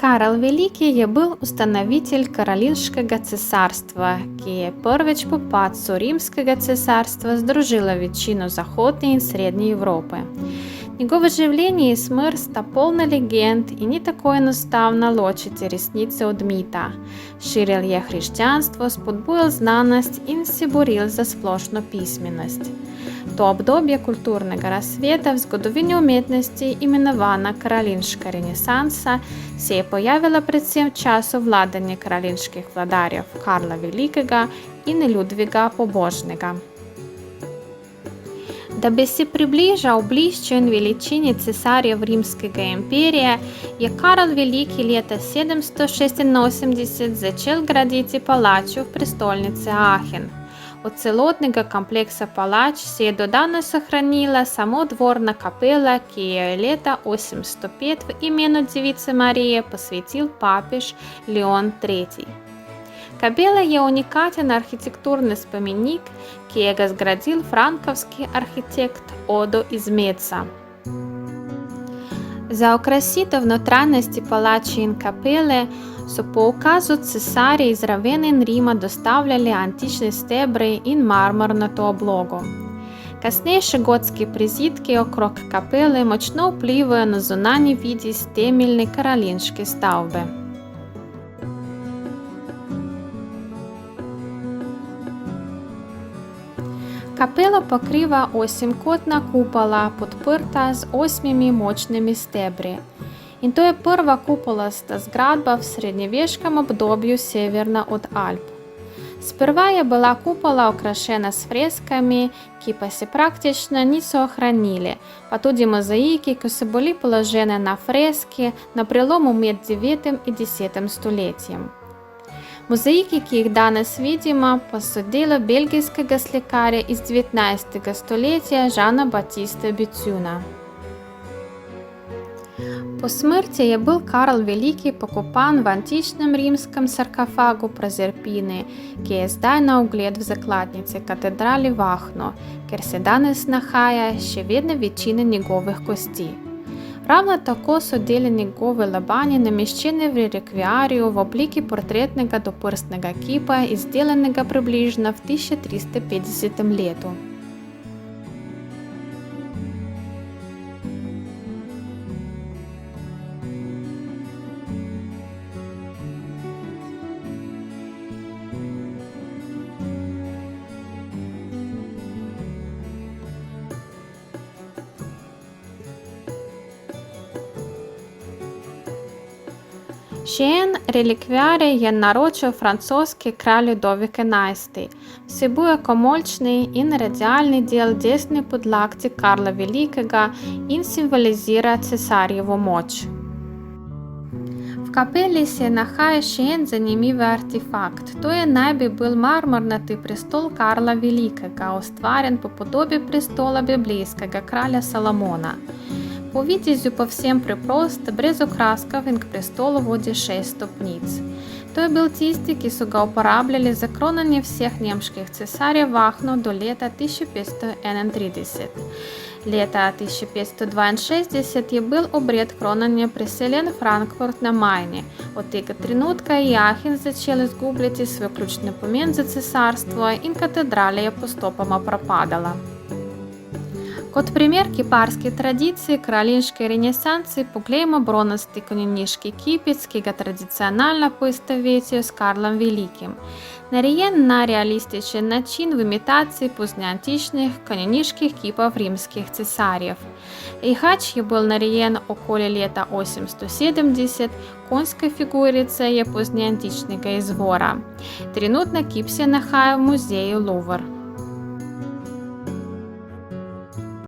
Карл Великий был установитель Каролинского цесарства, ке первич по падцу Римского цесарства сдружила ветчину Заходней и Средней Европы. Его выживление и смерть та полна легенд и не такое наставно лочите ресницы от мита. Ширил я христианство, сподбуял знаность и не сибурил за сплошну письменность. То обдобье культурного рассвета в згодовині умітності іменована Каролінська Ренесанса се появила предсем часу владання каролінських владарів Карла Великого и Людвига Побожного. Дабы се приближал ближче величине цесарів Римского империя, и Карл Великий лета 786 зачал градить палачу в престольнице Ахен. От целотного комплекса палач се до дана сохранила само дворна капела, кие лета 805 в имену Девицы Марии посвятил папеж Леон III. Капела je уникатен архитектурный споменик, киего сградил франковский архитект Одо из Меца. За украсито внутренности палачин капелы со по указу цесаря из равенин Рима доставляли античные стебри и мармур на ту облогу. Каснейші готські призідки округ капели мощно впливають на зунанні відість темільні каролінські ставби. Капела покрива осімкотна купола, підпирта з 8 мощними стебри. И то je prva kupolasta zgradba v srednjeveškem obdobju severno od Alp. Sprva je bila kupola okrašena s freskami, ki pa se praktično niso ohranili, pa tudi mozaiki, ki so bili položene na freski na prelomu med 9 in 10 stoletjem. Mozaiki, ki jih danes vidimo, pa so delo belgijskega slikarja iz 19. stoletja Žana Batista Bicuna. Po smrti je bil Karl Veliki pokopan v antičnem rimskem sarkofagu Prozerpini, ki je zdaj na ogled v zakladnici katedrali Vahno, ker se danes nahaja še vedno večina njegovih kosti. Ravno tako so deli njegove lobanje nameščene v relikviariju v obliki portretnega doprstnega kipa, izdelanega približno v 1350 letu. Še en relikviarij je naročil francoski kralj Ludovik XI. Vsebuje komolčni in radialni del desne podlakti Karla Velikega in simbolizira cesarjevo moč. V kapeli se nahaja še en zanimiv artefakt. To je naj bi bil marmornati prestol Karla Velikega, ustvarjen po podobi prestola biblijskega kralja Salomona. Po vitezju povsem preprost, brez okraskov in k prestolu vodi 6 stopnic. To je bil tisti, ki so ga uporabljali za kronanje vseh nemških cesarjev Vahno do leta 1531. Leta 1562 je bil obred kronanja preseljen v Frankfurt na Majni. Od tega trenutka je Aachen začel izgubljati svoj ključni pomen za cesarstvo in katedrala je postopoma propadala. Kot primer kiparske tradicije kraljinske renesanse poglejmo bronasti konjeniški kipec, ki ga tradicionalno poistovetijo s Karlom Velikim. Narejen na realističen način v imitaciji poznjeantičnih konjeniških kipov rimskih cesarjev. Ihač je bil narejen okoli leta 870, konjska figurica je poznjeantičnega izvora. Trenutno kip se nahaja v muzeju Louvre.